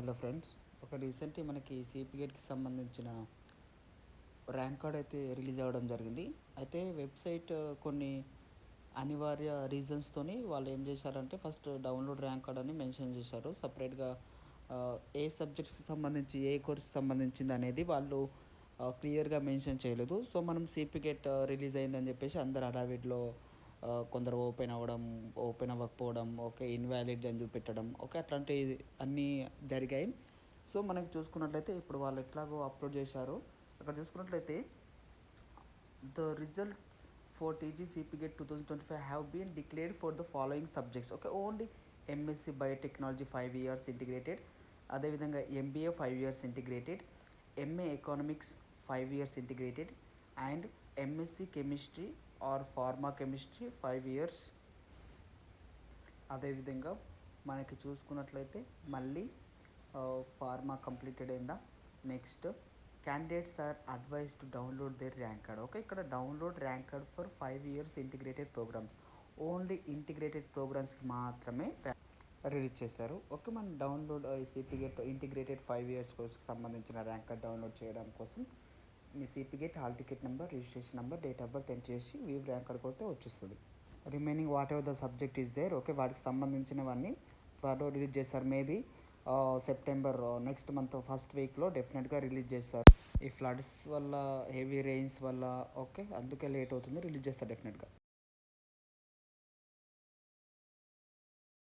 Hello friends. Recently మనకి సిపిగేట్కి సంబంధించిన rank card అయితే రిలీజ్ అవ్వడం జరిగింది. అయితే వెబ్సైట్ కొన్ని అనివార్య రీజన్స్తోని వాళ్ళు ఏం చేశారంటే ఫస్ట్ డౌన్లోడ్ ర్యాంక్ కార్డ్ అని మెన్షన్ చేశారు. సపరేట్గా ఏ సబ్జెక్ట్స్కి సంబంధించి ఏ కోర్స్కి సంబంధించింది అనేది వాళ్ళు క్లియర్గా మెన్షన్ చేయలేదు. సో మనం సిపిగేట్ రిలీజ్ అయిందని చెప్పేసి అందరు హడావిడిలో కొందరు ఓపెన్ అవ్వకపోవడం, ఓకే ఇన్వాలిడ్ అని చూపెట్టడం, ఓకే అట్లాంటివి అన్నీ జరిగాయి. సో మనకి చూసుకున్నట్లయితే ఇప్పుడు వాళ్ళు ఎట్లాగో అప్లోడ్ చేశారో అక్కడ చూసుకున్నట్లయితే the results for TG CPGET 2025 have been declared for the following subjects. Okay only MSc biotechnology 5 years integrated, అదేవిధంగా MBA 5 years integrated, MA economics 5 years integrated and MSc chemistry or pharma chemistry 5 years. అదేవిధంగా మనకి చూసుకున్నట్లయితే మళ్ళీ pharma completed అయిందా. Next candidates are advise to download their rank card. Okay ఇక్కడ download rank card for 5 years integrated programmes, only integrated ప్రోగ్రామ్స్కి మాత్రమే release చేశారు. Okay మనం download CPGET integrated 5 years కోర్స్కి సంబంధించిన ర్యాంక్ కార్డ్ డౌన్లోడ్ చేయడం కోసం మీ CPGET hall ticket number, registration number, date of birth enter చేసి వ్యూ ర్యాంక్ కార్డ్ కొడితే వచ్చేస్తుంది. Remaining whatever the subject is there, okay వాటికి సంబంధించినవన్నీ త్వరలో రిలీజ్ చేస్తారు. Maybe September next month first వీక్లో డెఫినెట్గా రిలీజ్ చేస్తారు. ఈ ఫ్లడ్స్ వల్ల, హెవీ రెయిన్స్ వల్ల, ఓకే అందుకే లేట్ అవుతుంది, రిలీజ్ చేస్తారు డెఫినెట్గా.